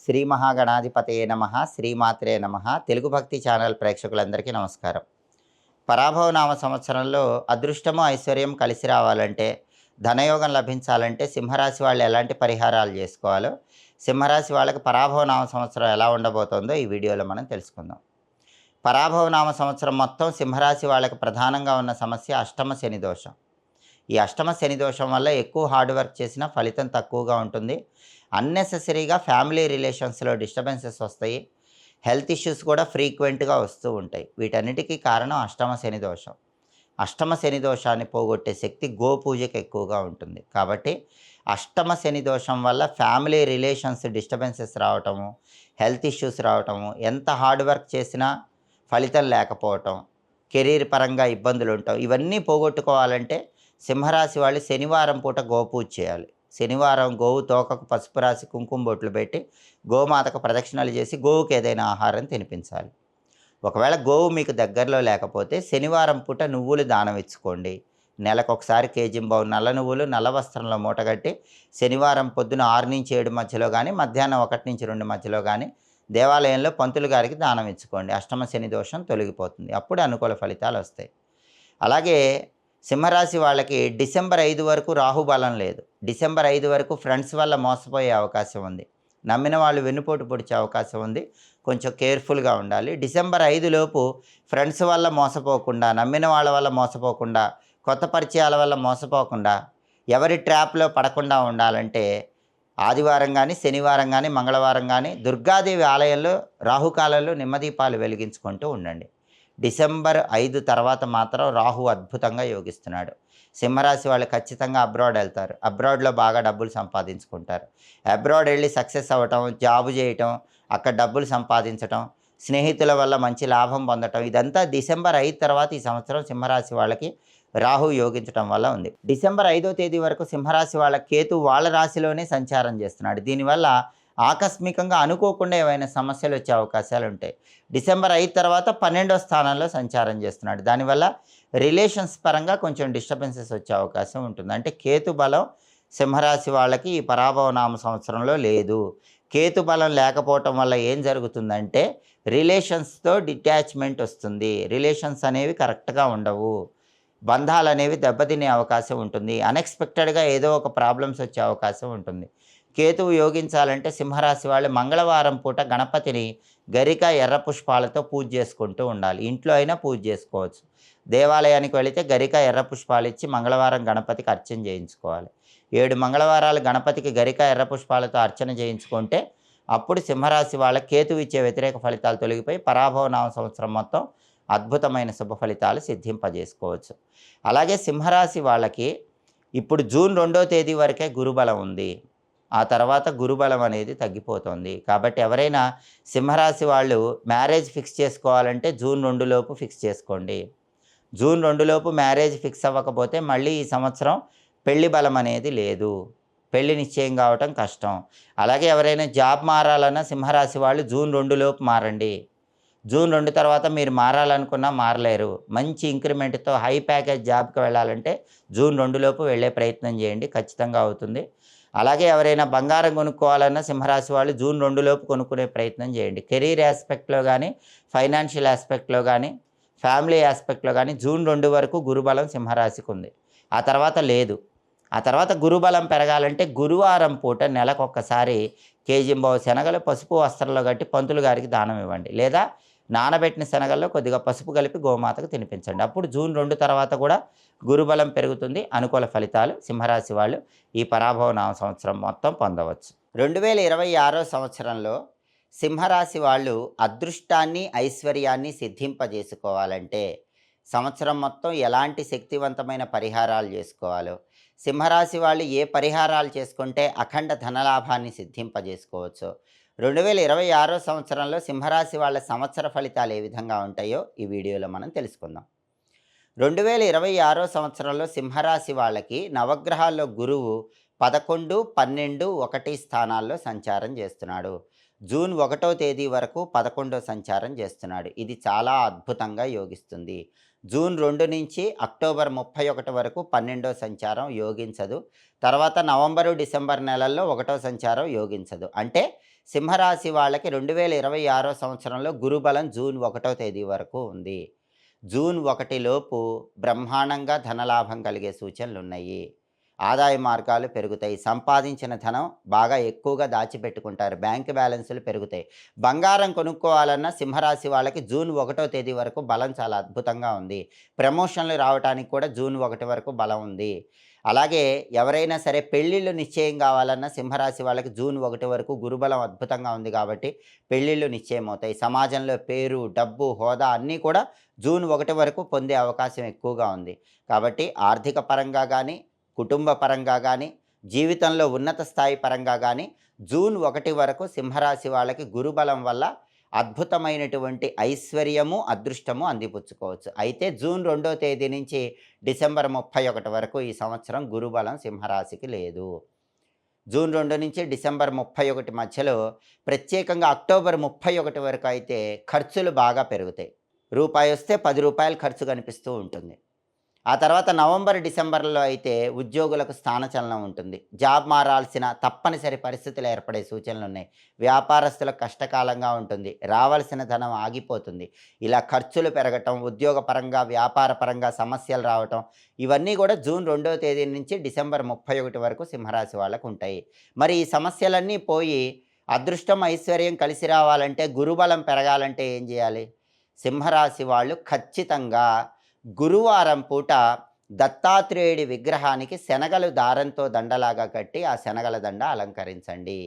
శ్రీ మహాగణాధిపతయే నమః, శ్రీమాత్రే నమః. తెలుగు భక్తి ఛానల్ ప్రేక్షకులందరికీ నమస్కారం. పరాభవనామ సంవత్సరంలో అదృష్టము ఐశ్వర్యం కలిసి రావాలంటే, ధనయోగం లభించాలంటే సింహరాశి వాళ్ళు ఎలాంటి పరిహారాలు చేసుకోవాలో, సింహరాశి వాళ్ళకి పరాభవనామ సంవత్సరం ఎలా ఉండబోతోందో ఈ వీడియోలో మనం తెలుసుకుందాం. పరాభవనామ సంవత్సరం మొత్తం సింహరాశి వాళ్ళకి ప్రధానంగా ఉన్న సమస్య అష్టమ శని దోషం. ఈ అష్టమ శని దోషం వల్ల ఎక్కువ హార్డ్ వర్క్ చేసినా ఫలితం తక్కువగా ఉంటుంది. అన్నెసెసరీగా ఫ్యామిలీ రిలేషన్స్లో డిస్టర్బెన్సెస్ వస్తాయి. హెల్త్ ఇష్యూస్ కూడా ఫ్రీక్వెంట్గా వస్తూ ఉంటాయి. వీటన్నిటికీ కారణం అష్టమ శని దోషం. అష్టమ శని దోషాన్ని పోగొట్టే శక్తి గోపూజకి ఎక్కువగా ఉంటుంది. కాబట్టి అష్టమ శని దోషం వల్ల ఫ్యామిలీ రిలేషన్స్ డిస్టర్బెన్సెస్ రావటము, హెల్త్ ఇష్యూస్ రావటము, ఎంత హార్డ్ వర్క్ చేసినా ఫలితం లేకపోవటం, కెరీర్ పరంగా ఇబ్బందులు ఉండటం, ఇవన్నీ పోగొట్టుకోవాలంటే సింహరాశి వాళ్ళు శనివారం పూట గోపూజ చేయాలి. శనివారం గోవు తోకకు పసుపు రాసి కుంకుమ బొట్లు పెట్టి గోమాతకు ప్రదక్షిణలు చేసి గోవుకి ఏదైనా ఆహారం తినిపించాలి. ఒకవేళ గోవు మీకు దగ్గరలో లేకపోతే శనివారం పూట నువ్వులు దానం ఇచ్చుకోండి. నెలకొకసారి కేజింబావు నల్ల నువ్వులు నల్ల వస్త్రంలో మూటగట్టి శనివారం పొద్దున 6 నుంచి 7 మధ్యలో కానీ, మధ్యాహ్నం 1 నుంచి 2 మధ్యలో కానీ దేవాలయంలో పంతులు గారికి దానం ఇచ్చుకోండి. అష్టమ శని దోషం తొలగిపోతుంది. అప్పుడు అనుకూల ఫలితాలు వస్తాయి. అలాగే సింహరాశి వాళ్ళకి డిసెంబర్ 5 వరకు రాహుబలం లేదు. డిసెంబర్ 5 వరకు ఫ్రెండ్స్ వల్ల మోసపోయే అవకాశం ఉంది. నమ్మిన వాళ్ళు వెన్నుపోటు పొడిచే అవకాశం ఉంది. కొంచెం కేర్ఫుల్గా ఉండాలి. డిసెంబర్ 5 లోపు ఫ్రెండ్స్ వల్ల మోసపోకుండా, నమ్మిన వాళ్ళ వల్ల మోసపోకుండా, కొత్త పరిచయాల వల్ల మోసపోకుండా, ఎవరి ట్రాప్లో పడకుండా ఉండాలంటే ఆదివారం కానీ, శనివారం కానీ, మంగళవారం కానీ దుర్గాదేవి ఆలయంలో రాహుకాలంలో నిమ్మదీపాలు వెలిగించుకుంటూ ఉండండి. డిసెంబర్ 5 తర్వాత మాత్రం రాహు అద్భుతంగా యోగిస్తున్నాడు. సింహరాశి వాళ్ళు ఖచ్చితంగా అబ్రాడ్ వెళ్తారు. అబ్రాడ్లో బాగా డబ్బులు సంపాదించుకుంటారు. అబ్రాడ్ వెళ్ళి సక్సెస్ అవ్వటం, జాబు చేయటం, అక్కడ డబ్బులు సంపాదించటం, స్నేహితుల వల్ల మంచి లాభం పొందటం, ఇదంతా డిసెంబర్ 5 తర్వాత ఈ సంవత్సరం సింహరాశి వాళ్ళకి రాహు యోగించటం వల్ల ఉంది. డిసెంబర్ 5వ తేదీ వరకు సింహరాశి వాళ్ళ కేతు వాళ్ళ రాశిలోనే సంచారం చేస్తున్నాడు. దీనివల్ల ఆకస్మికంగా అనుకోకుండా ఏవైనా సమస్యలు వచ్చే అవకాశాలు ఉంటాయి. డిసెంబర్ 5 తర్వాత 12వ స్థానంలో సంచారం చేస్తున్నాడు. దానివల్ల రిలేషన్స్ పరంగా కొంచెం డిస్టర్బెన్సెస్ వచ్చే అవకాశం ఉంటుంది. అంటే కేతు బలం సింహరాశి వాళ్ళకి ఈ పరాభవనామ సంవత్సరంలో లేదు. కేతు బలం లేకపోవటం వల్ల ఏం జరుగుతుందంటే రిలేషన్స్తో డిటాచ్మెంట్ వస్తుంది. రిలేషన్స్ అనేవి కరెక్ట్గా ఉండవు. బంధాలు అనేవి దెబ్బతినే అవకాశం ఉంటుంది. అన్ఎక్స్పెక్టెడ్గా ఏదో ఒక ప్రాబ్లమ్స్ వచ్చే అవకాశం ఉంటుంది. కేతువు యోగించాలంటే సింహరాశి వాళ్ళు మంగళవారం పూట గణపతిని గరిక ఎర్ర పుష్పాలతో పూజ చేసుకుంటూ ఉండాలి. ఇంట్లో అయినా పూజ చేసుకోవచ్చు. దేవాలయానికి వెళితే గరిక ఎర్ర పుష్పాలు ఇచ్చి మంగళవారం గణపతికి అర్చన చేయించుకోవాలి. 7 మంగళవారాలు గణపతికి గరిక ఎర్ర పుష్పాలతో అర్చన చేయించుకుంటే అప్పుడు సింహరాశి వాళ్ళ కేతువు ఇచ్చే వ్యతిరేక ఫలితాలు తొలగిపోయి పరాభవనామ సంవత్సరం మొత్తం అద్భుతమైన శుభ ఫలితాలు సిద్ధింపజేసుకోవచ్చు. అలాగే సింహరాశి వాళ్ళకి ఇప్పుడు జూన్ 2వ తేదీ వరకే గురుబలం ఉంది. ఆ తర్వాత గురుబలం అనేది తగ్గిపోతుంది. కాబట్టి ఎవరైనా సింహరాశి వాళ్ళు మ్యారేజ్ ఫిక్స్ చేసుకోవాలంటే జూన్ 2 లోపు ఫిక్స్ చేసుకోండి. జూన్ 2 లోపు మ్యారేజ్ ఫిక్స్ అవ్వకపోతే మళ్ళీ ఈ సంవత్సరం పెళ్లి బలం అనేది లేదు. పెళ్లి నిశ్చయం కావటం కష్టం. అలాగే ఎవరైనా జాబ్ మారాలన్నా సింహరాశి వాళ్ళు జూన్ 2 లోపు మారండి. జూన్ 2 తర్వాత మీరు మారాలనుకున్నా మారలేరు. మంచి ఇంక్రిమెంట్తో హై ప్యాకేజ్ జాబ్కి వెళ్ళాలంటే జూన్ 2 లోపు వెళ్ళే ప్రయత్నం చేయండి. ఖచ్చితంగా అవుతుంది. అలాగే ఎవరైనా బంగారం కొనుక్కోవాలన్నా సింహరాశి వాళ్ళు జూన్ 2 లోపు కొనుక్కునే ప్రయత్నం చేయండి. కెరీర్ ఆస్పెక్ట్లో కానీ, ఫైనాన్షియల్ ఆస్పెక్ట్లో కానీ, ఫ్యామిలీ ఆస్పెక్ట్లో కానీ జూన్ 2 వరకు గురుబలం సింహరాశికి ఉంది. ఆ తర్వాత లేదు. ఆ తర్వాత గురుబలం పెరగాలంటే గురువారం పూట నెలకొక్కసారి కేజింబావు శనగలు పసుపు వస్త్రంలో కట్టి పంతులు గారికి దానం ఇవ్వండి. లేదా నానబెట్టిన శనగల్లో కొద్దిగా పసుపు కలిపి గోమాతకు తినిపించండి. అప్పుడు జూన్ 2 తర్వాత కూడా గురుబలం పెరుగుతుంది. అనుకూల ఫలితాలు సింహరాశి వాళ్ళు ఈ పరాభవనామ సంవత్సరం మొత్తం పొందవచ్చు. 2026 సంవత్సరంలో సింహరాశి వాళ్ళు అదృష్టాన్ని, ఐశ్వర్యాన్ని సిద్ధింపజేసుకోవాలంటే సంవత్సరం మొత్తం ఎలాంటి శక్తివంతమైన పరిహారాలు చేసుకోవాలో, సింహరాశి వాళ్ళు ఏ పరిహారాలు చేసుకుంటే అఖండ ధనలాభాన్ని సిద్ధింపజేసుకోవచ్చో, 2026 సంవత్సరంలో సింహరాశి వాళ్ళ సంవత్సర ఫలితాలు ఏ విధంగా ఉంటాయో ఈ వీడియోలో మనం తెలుసుకుందాం. 2026 సంవత్సరంలో సింహరాశి వాళ్ళకి నవగ్రహాల్లో గురువు 11, 12, 1 స్థానాల్లో సంచారం చేస్తున్నాడు. జూన్ 1వ తేదీ వరకు 11వ సంచారం చేస్తున్నాడు. ఇది చాలా అద్భుతంగా యోగిస్తుంది. జూన్ 2 నుంచి అక్టోబర్ 31 వరకు 12వ సంచారం యోగించదు. తర్వాత నవంబరు, డిసెంబర్ నెలల్లో 1వ సంచారం యోగించదు. అంటే సింహరాశి వాళ్ళకి 2026 సంవత్సరంలో గురుబలం జూన్ 1వ తేదీ వరకు ఉంది. జూన్ 1 లోపు బ్రహ్మాండంగా ధనలాభం కలిగే సూచనలున్నాయి. ఆదాయ మార్గాలు పెరుగుతాయి. సంపాదించిన ధనం బాగా ఎక్కువగా దాచిపెట్టుకుంటారు. బ్యాంక్ బ్యాలెన్సులు పెరుగుతాయి. బంగారం కొనుక్కోవాలన్నా సింహరాశి వాళ్ళకి జూన్ 1వ తేదీ వరకు బలం చాలా అద్భుతంగా ఉంది. ప్రమోషన్‌లు రావటానికి కూడా జూన్ 1 వరకు బలం ఉంది. అలాగే ఎవరైనా సరే పెళ్ళిళ్ళు నిశ్చయం కావాలన్నా సింహరాశి వాళ్ళకి జూన్ 1 వరకు గురుబలం అద్భుతంగా ఉంది కాబట్టి పెళ్ళిళ్ళు నిశ్చయమవుతాయి. సమాజంలో పేరు, డబ్బు, హోదా అన్నీ కూడా జూన్ 1 వరకు పొందే అవకాశం ఎక్కువగా ఉంది. కాబట్టి ఆర్థిక పరంగా గానీ, కుటుంబ పరంగా కానీ, జీవితంలో ఉన్నత స్థాయి పరంగా కానీ జూన్ 1 వరకు సింహరాశి వాళ్ళకి గురుబలం వల్ల అద్భుతమైనటువంటి ఐశ్వర్యము, అదృష్టము అందిపుచ్చుకోవచ్చు. అయితే జూన్ 2వ తేదీ నుంచి డిసెంబర్ 31 వరకు ఈ సంవత్సరం గురుబలం సింహరాశికి లేదు. జూన్ 2 నుంచి డిసెంబర్ 31 మధ్యలో ప్రత్యేకంగా అక్టోబర్ 31 వరకు అయితే ఖర్చులు బాగా పెరుగుతాయి. రూపాయి వస్తే రూ. 10 ఖర్చు కనిపిస్తూ ఉంటుంది. ఆ తర్వాత నవంబర్, డిసెంబర్‌లో అయితే ఉద్యోగులకు స్థానచలనం ఉంటుంది. జాబ్ మారాల్సిన తప్పనిసరి పరిస్థితులు ఏర్పడే సూచనలున్నాయి. వ్యాపారస్తులకు కష్టకాలంగా ఉంటుంది. రావాల్సిన ధనం ఆగిపోతుంది. ఇలా ఖర్చులు పెరగటం, ఉద్యోగపరంగా, వ్యాపారపరంగా సమస్యలు రావటం, ఇవన్నీ కూడా జూన్ 2వ తేదీ నుంచి డిసెంబర్ 31 వరకు సింహరాశి వాళ్ళకుంటాయి. మరి ఈ సమస్యలన్నీ పోయి అదృష్టం, ఐశ్వర్యం కలిసి రావాలంటే, గురుబలం పెరగాలంటే ఏం చేయాలి? సింహరాశి వాళ్ళు ఖచ్చితంగా గురువారం పూట దత్తాత్రేయుడి విగ్రహానికి శనగలు దారంతో దండలాగా కట్టి ఆ శనగల దండ అలంకరించండి.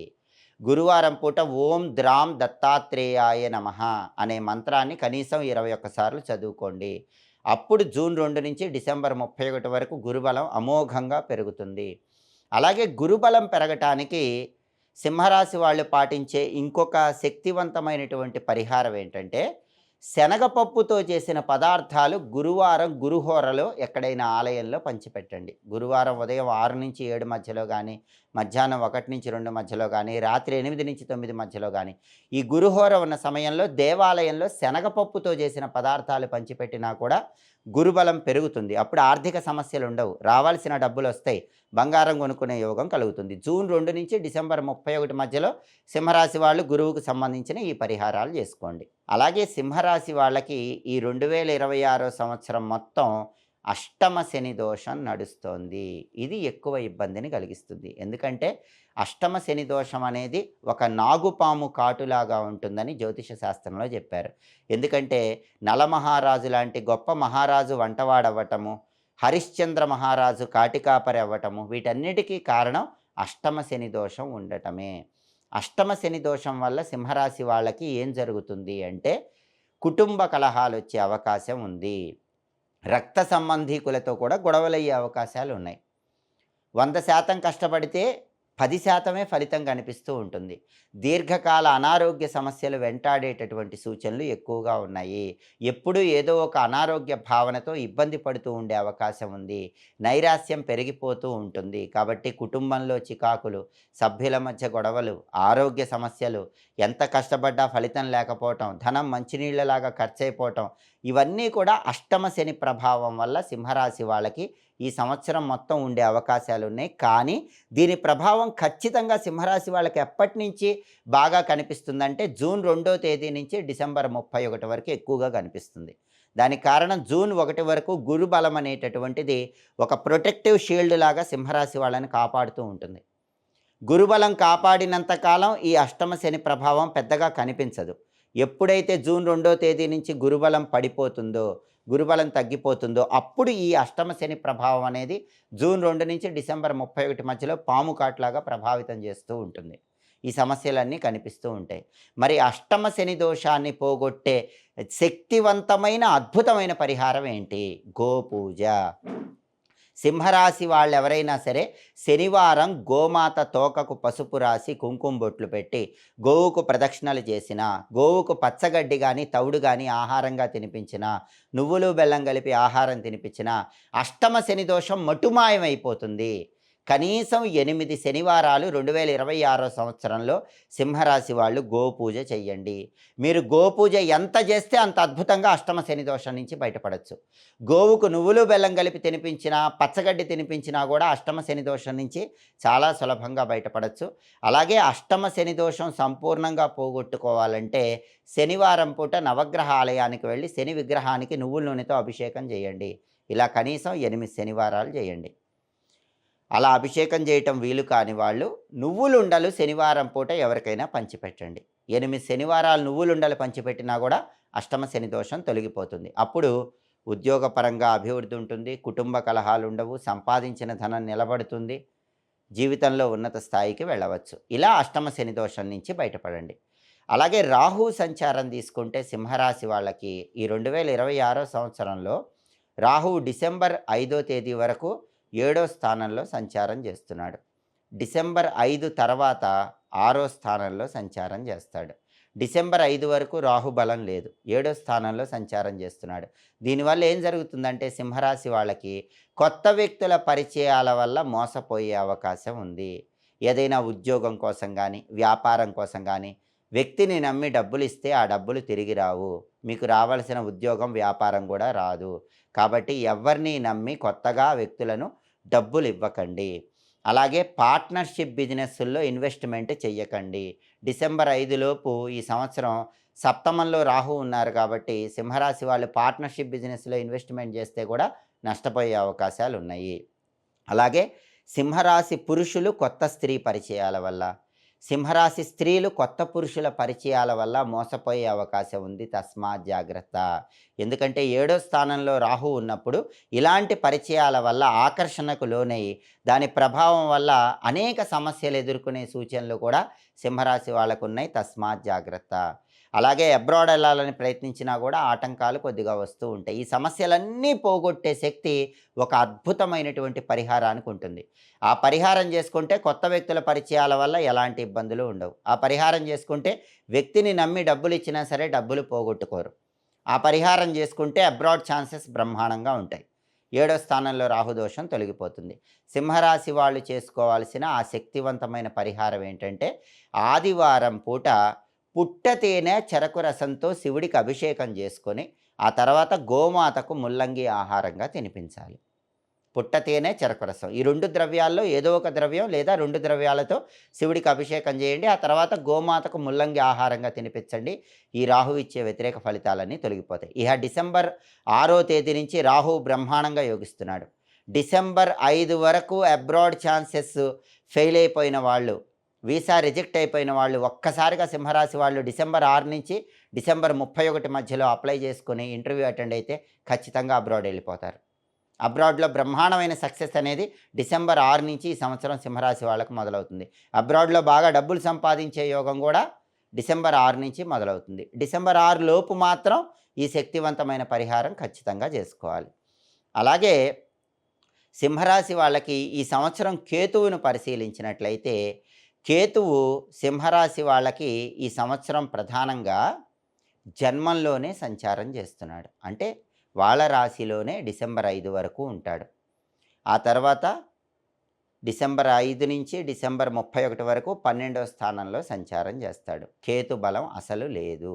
గురువారం పూట ఓం ద్రాం దత్తాత్రేయాయ నమః అనే మంత్రాన్ని కనీసం 21 సార్లు చదువుకోండి. అప్పుడు జూన్ 2 నుంచి డిసెంబర్ 31 వరకు గురుబలం అమోఘంగా పెరుగుతుంది. అలాగే గురుబలం పెరగటానికి సింహరాశి వాళ్ళు పాటించే ఇంకొక శక్తివంతమైనటువంటి పరిహారం ఏంటంటే, శనగపప్పుతో చేసిన పదార్థాలు గురువారం గురుహోరలో ఎక్కడైనా ఆలయంలో పంచిపెట్టండి. గురువారం ఉదయం 6-7 మధ్యలో గానీ, మధ్యాహ్నం 1-2 మధ్యలో గానీ, రాత్రి 8-9 మధ్యలో గానీ, ఈ గురుహోర ఉన్న సమయంలో దేవాలయంలో శనగపప్పుతో చేసిన పదార్థాలు పంచిపెట్టినా కూడా గురుబలం పెరుగుతుంది. అప్పుడు ఆర్థిక సమస్యలుండవు. రావాల్సిన డబ్బులొస్తాయి. బంగారం కొనుక్కునే యోగం కలుగుతుంది. జూన్ 2 నుంచి డిసెంబర్ 31 మధ్యలో సింహరాశి వాళ్ళు గురువుకు సంబంధించిన ఈ పరిహారాలు చేసుకోండి. అలాగే సింహరాశి వాళ్ళకి ఈ 2026 సంవత్సరం మొత్తం అష్టమ శని దోషం నడుస్తోంది. ఇది ఎక్కువ ఇబ్బందిని కలిగిస్తుంది. ఎందుకంటే అష్టమ శని దోషం అనేది ఒక నాగుపాము కాటులాగా ఉంటుందని జ్యోతిష శాస్త్రంలో చెప్పారు. ఎందుకంటే నలమహారాజు లాంటి గొప్ప మహారాజు వంటవాడవ్వటము, హరిశ్చంద్ర మహారాజు కాటికాపరి అవ్వటము, వీటన్నిటికీ కారణం అష్టమ శని దోషం ఉండటమే. అష్టమ శని దోషం వల్ల సింహరాశి వాళ్ళకి ఏం జరుగుతుంది అంటే, కుటుంబ కలహాలు వచ్చే అవకాశం ఉంది. రక్త సంబంధీకులతో కూడా గొడవలయ్యే అవకాశాలు ఉన్నాయి. 100% కష్టపడితే 10% ఫలితం కనిపిస్తూ ఉంటుంది. దీర్ఘకాల అనారోగ్య సమస్యలు వెంటాడేటటువంటి సూచనలు ఎక్కువగా ఉన్నాయి. ఎప్పుడూ ఏదో ఒక అనారోగ్య భావనతో ఇబ్బంది పడుతూ ఉండే అవకాశం ఉంది. నైరాశ్యం పెరిగిపోతూ ఉంటుంది. కాబట్టి కుటుంబంలో చికాకులు, సభ్యుల మధ్య గొడవలు, ఆరోగ్య సమస్యలు, ఎంత కష్టపడ్డా ఫలితం లేకపోవటం, ధనం మంచినీళ్ళలాగా ఖర్చయిపోవటం, ఇవన్నీ కూడా అష్టమ శని ప్రభావం వల్ల సింహరాశి వాళ్ళకి ఈ సంవత్సరం మొత్తం ఉండే అవకాశాలున్నాయి. కానీ దీని ప్రభావం ఖచ్చితంగా సింహరాశి వాళ్ళకి ఎప్పటి నుంచి బాగా కనిపిస్తుందంటే, జూన్ 2వ తేదీ నుంచి డిసెంబర్ 31 వరకు ఎక్కువగా కనిపిస్తుంది. దానికి కారణం జూన్ 1 వరకు గురుబలం అనేటటువంటిది ఒక ప్రొటెక్టివ్ షీల్డ్ లాగా సింహరాశి వాళ్ళని కాపాడుతూ ఉంటుంది. గురుబలం కాపాడినంత కాలం ఈ అష్టమ శని ప్రభావం పెద్దగా కనిపించదు. ఎప్పుడైతే జూన్ 2వ తేదీ నుంచి గురుబలం పడిపోతుందో, గురుబలం తగ్గిపోతుందో, అప్పుడు ఈ అష్టమ శని ప్రభావం అనేది జూన్ 2 నుంచి డిసెంబర్ 31 మధ్యలో పాము కాటులాగా ప్రభావితం చేస్తూ ఉంటుంది. ఈ సమస్యలన్నీ కనిపిస్తూ ఉంటాయి. మరి అష్టమ శని దోషాన్ని పోగొట్టే శక్తివంతమైన అద్భుతమైన పరిహారం ఏంటి? గోపూజ. సింహరాశి వాళ్ళెవరైనా సరే శనివారం గోమాత తోకకు పసుపు రాసి కుంకుమ బొట్లు పెట్టి గోవుకు ప్రదక్షిణలు చేసినా, గోవుకు పచ్చగడ్డి కానీ తవుడు కానీ ఆహారంగా తినిపించినా, నువ్వులు బెల్లం కలిపి ఆహారం తినిపించినా అష్టమ శని దోషం మటుమాయమైపోతుంది. కనీసం 8 శనివారాలు 2026 సంవత్సరంలో సింహరాశి వాళ్ళు గోపూజ చెయ్యండి. మీరు గోపూజ ఎంత చేస్తే అంత అద్భుతంగా అష్టమ శని దోషం నుంచి బయటపడొచ్చు. గోవుకు నువ్వులు, బెల్లం కలిపి తినిపించినా, పచ్చగడ్డి తినిపించినా కూడా అష్టమ శని దోషం నుంచి చాలా సులభంగా బయటపడొచ్చు. అలాగే అష్టమ శని దోషం సంపూర్ణంగా పోగొట్టుకోవాలంటే శనివారం పూట నవగ్రహ ఆలయానికి వెళ్ళి శని విగ్రహానికి నువ్వుల నూనెతో అభిషేకం చేయండి. ఇలా కనీసం 8 శనివారాలు చేయండి. అలా అభిషేకం చేయటం వీలు కాని వాళ్ళు నువ్వులుండలు శనివారం పూట ఎవరికైనా పంచిపెట్టండి. 8 శనివారాలు నువ్వులుండలు పంచిపెట్టినా కూడా అష్టమ శని దోషం తొలగిపోతుంది. అప్పుడు ఉద్యోగపరంగా అభివృద్ధి ఉంటుంది, కుటుంబ కలహాలు ఉండవు, సంపాదించిన ధనం నిలబడుతుంది, జీవితంలో ఉన్నత స్థాయికి వెళ్ళవచ్చు. ఇలా అష్టమ శని దోషం నుంచి బయటపడండి. అలాగే రాహు సంచారం తీసుకుంటే సింహరాశి వాళ్ళకి ఈ 2026 సంవత్సరంలో రాహువు డిసెంబర్ 5వ తేదీ వరకు 7వ స్థానంలో సంచారం చేస్తున్నాడు. డిసెంబర్ 5 తర్వాత 6వ స్థానంలో సంచారం చేస్తాడు. డిసెంబర్ 5 వరకు రాహు బలం లేదు, 7వ స్థానంలో సంచారం చేస్తున్నాడు. దీనివల్ల ఏం జరుగుతుందంటే సింహరాశి వాళ్ళకి కొత్త వ్యక్తుల పరిచయాల వల్ల మోసపోయే అవకాశం ఉంది. ఏదైనా ఉద్యోగం కోసం కానీ, వ్యాపారం కోసం కానీ వ్యక్తిని నమ్మి డబ్బులు ఇస్తే ఆ డబ్బులు తిరిగి రావు. మీకు రావాల్సిన ఉద్యోగం, వ్యాపారం కూడా రాదు. కాబట్టి ఎవరిని నమ్మి కొత్తగా వ్యక్తులను డబ్బులు ఇవ్వకండి. అలాగే పార్ట్నర్షిప్ బిజినెస్సుల్లో ఇన్వెస్ట్మెంట్ చెయ్యకండి. డిసెంబర్ 5 లోపు ఈ సంవత్సరం సప్తమంలో రాహు ఉన్నారు కాబట్టి సింహరాశి వాళ్ళు పార్ట్నర్షిప్ బిజినెస్లో ఇన్వెస్ట్మెంట్ చేస్తే కూడా నష్టపోయే అవకాశాలు ఉన్నాయి. అలాగే సింహరాశి పురుషులు కొత్త స్త్రీ పరిచయాల వల్ల, సింహరాశి స్త్రీలు కొత్త పురుషుల పరిచయాల వల్ల మోసపోయే అవకాశం ఉంది. తస్మాత్ జాగ్రత్త. ఎందుకంటే 7వ స్థానంలో రాహు ఉన్నప్పుడు ఇలాంటి పరిచయాల వల్ల ఆకర్షణకు లోనై దాని ప్రభావం వల్ల అనేక సమస్యలు ఎదుర్కొనే సూచనలు కూడా సింహరాశి వాళ్ళకు ఉన్నాయి. తస్మాత్ జాగ్రత్త. అలాగే అబ్రాడ్ వెళ్ళాలని ప్రయత్నించినా కూడా ఆటంకాలు కొద్దిగా వస్తూ ఉంటాయి. ఈ సమస్యలన్నీ పోగొట్టే శక్తి ఒక అద్భుతమైనటువంటి పరిహారానికి ఉంటుంది. ఆ పరిహారం చేసుకుంటే కొత్త వ్యక్తుల పరిచయాల వల్ల ఎలాంటి ఇబ్బందులు ఉండవు. ఆ పరిహారం చేసుకుంటే వ్యక్తిని నమ్మి డబ్బులు ఇచ్చినా సరే డబ్బులు పోగొట్టుకోరు. ఆ పరిహారం చేసుకుంటే అబ్రాడ్ ఛాన్సెస్ బ్రహ్మాండంగా ఉంటాయి. 7వ స్థానంలో రాహుదోషం తొలగిపోతుంది. సింహరాశి వాళ్ళు చేసుకోవాల్సిన ఆ శక్తివంతమైన పరిహారం ఏంటంటే ఆదివారం పూట పుట్ట తేనె చెరకు రసంతో శివుడికి అభిషేకం చేసుకొని ఆ తర్వాత గోమాతకు ముల్లంగి ఆహారంగా తినిపించాలి. పుట్ట తేనె చెరకు రసం ఈ 2 ద్రవ్యాల్లో ఏదో ఒక ద్రవ్యం లేదా 2 ద్రవ్యాలతో శివుడికి అభిషేకం చేయండి. ఆ తర్వాత గోమాతకు ముల్లంగి ఆహారంగా తినిపించండి. ఈ రాహు ఇచ్చే వ్యతిరేక ఫలితాలన్నీ తొలగిపోతాయి. ఇక డిసెంబర్ 6వ తేదీ నుంచి రాహు బ్రహ్మాండంగా యోగిస్తున్నాడు. డిసెంబర్ 5 వరకు అబ్రాడ్ ఛాన్సెస్ ఫెయిల్ అయిపోయిన వాళ్ళు, వీసా రిజెక్ట్ అయిపోయిన వాళ్ళు ఒక్కసారిగా సింహరాశి వాళ్ళు డిసెంబర్ 6 నుంచి డిసెంబర్ 31 మధ్యలో అప్లై చేసుకుని ఇంటర్వ్యూ అటెండ్ అయితే ఖచ్చితంగా అబ్రాడ్ వెళ్ళిపోతారు. అబ్రాడ్లో బ్రహ్మాండమైన సక్సెస్ అనేది డిసెంబర్ 6 నుంచి ఈ సంవత్సరం సింహరాశి వాళ్ళకు మొదలవుతుంది. అబ్రాడ్లో బాగా డబ్బులు సంపాదించే యోగం కూడా డిసెంబర్ 6 నుంచి మొదలవుతుంది. డిసెంబర్ 6 లోపు మాత్రం ఈ శక్తివంతమైన పరిహారం ఖచ్చితంగా చేసుకోవాలి. అలాగే సింహరాశి వాళ్ళకి ఈ సంవత్సరం కేతువును పరిశీలించినట్లయితే కేతువు సింహరాశి వాళ్ళకి ఈ సంవత్సరం ప్రధానంగా జన్మంలోనే సంచారం చేస్తున్నాడు. అంటే వాళ్ళ రాశిలోనే డిసెంబర్ 5 వరకు ఉంటాడు. ఆ తర్వాత డిసెంబర్ 5 నుంచి డిసెంబర్ 31 వరకు 12వ స్థానంలో సంచారం చేస్తాడు. కేతు బలం అసలు లేదు.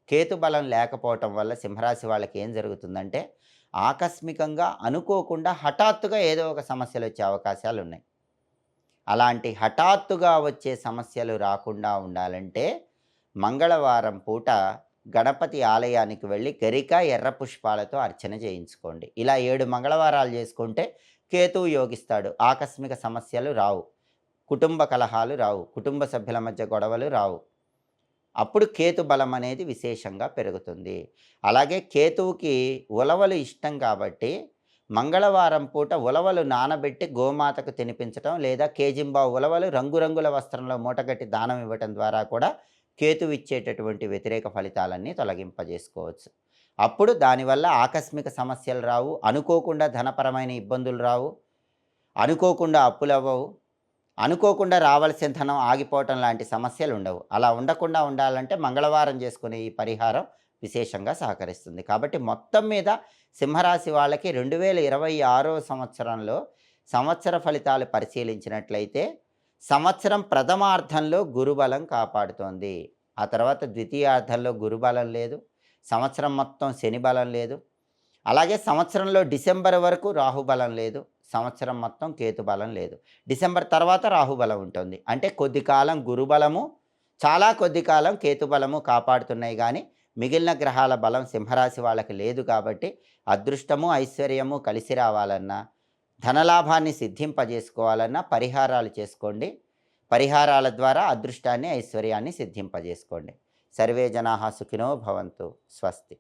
కేతు బలం లేకపోవటం వల్ల సింహరాశి వాళ్ళకి ఏం జరుగుతుందంటే ఆకస్మికంగా అనుకోకుండా హఠాత్తుగా ఏదో ఒక సమస్యలు వచ్చే అవకాశాలు ఉన్నాయి. అలాంటి హఠాత్తుగా వచ్చే సమస్యలు రాకుండా ఉండాలంటే మంగళవారం పూట గణపతి ఆలయానికి వెళ్ళి గరిక ఎర్ర పుష్పాలతో అర్చన చేయించుకోండి. ఇలా 7 మంగళవారాలు చేసుకుంటే కేతువు యోగిస్తాడు. ఆకస్మిక సమస్యలు రావు, కుటుంబ కలహాలు రావు, కుటుంబ సభ్యుల మధ్య గొడవలు రావు. అప్పుడు కేతు బలం అనేది విశేషంగా పెరుగుతుంది. అలాగే కేతువుకి ఉలవలు ఇష్టం కాబట్టి మంగళవారం పూట ఉలవలు నానబెట్టి గోమాతకు తినిపించటం లేదా కేజింబావు ఉలవలు రంగురంగుల వస్త్రంలో మూటగట్టి దానం ఇవ్వటం ద్వారా కూడా కేతువు ఇచ్చేటటువంటి వ్యతిరేక ఫలితాలన్నీ తొలగింపజేసుకోవచ్చు. అప్పుడు దానివల్ల ఆకస్మిక సమస్యలు రావు, అనుకోకుండా ధనపరమైన ఇబ్బందులు రావు, అనుకోకుండా అప్పులవ్వవు, అనుకోకుండా రావాల్సిన ధనం ఆగిపోవటం లాంటి సమస్యలు ఉండవు. అలా ఉండకుండా ఉండాలంటే మంగళవారం చేసుకునే ఈ పరిహారం విశేషంగా సహకరిస్తుంది. కాబట్టి మొత్తం మీద సింహరాశి వాళ్ళకి 2026 సంవత్సరంలో సంవత్సర ఫలితాలు పరిశీలించినట్లయితే సంవత్సరం ప్రథమార్థంలో గురుబలం కాపాడుతోంది. ఆ తర్వాత ద్వితీయార్థంలో గురుబలం లేదు. సంవత్సరం మొత్తం శని బలం లేదు. అలాగే సంవత్సరంలో డిసెంబర్ వరకు రాహుబలం లేదు. సంవత్సరం మొత్తం కేతుబలం లేదు. డిసెంబర్ తర్వాత రాహుబలం ఉంటుంది. అంటే కొద్ది కాలం గురుబలము, చాలా కొద్ది కాలం కేతుబలము కాపాడుతున్నాయి గానీ, మిగిలిన గ్రహాల బలం సింహరాశి వాళ్ళకి లేదు కాబట్టి, అదృష్టము, ఐశ్వర్యము కలిసి రావాలన్నా, ధనలాభాన్ని సిద్ధింపజేసుకోవాలన్నా పరిహారాలు చేసుకోండి. పరిహారాల ద్వారా అదృష్టాన్ని, ఐశ్వర్యాన్ని సిద్ధింపజేసుకోండి. సర్వే జనాః సుఖినో భవంతు. స్వస్తి.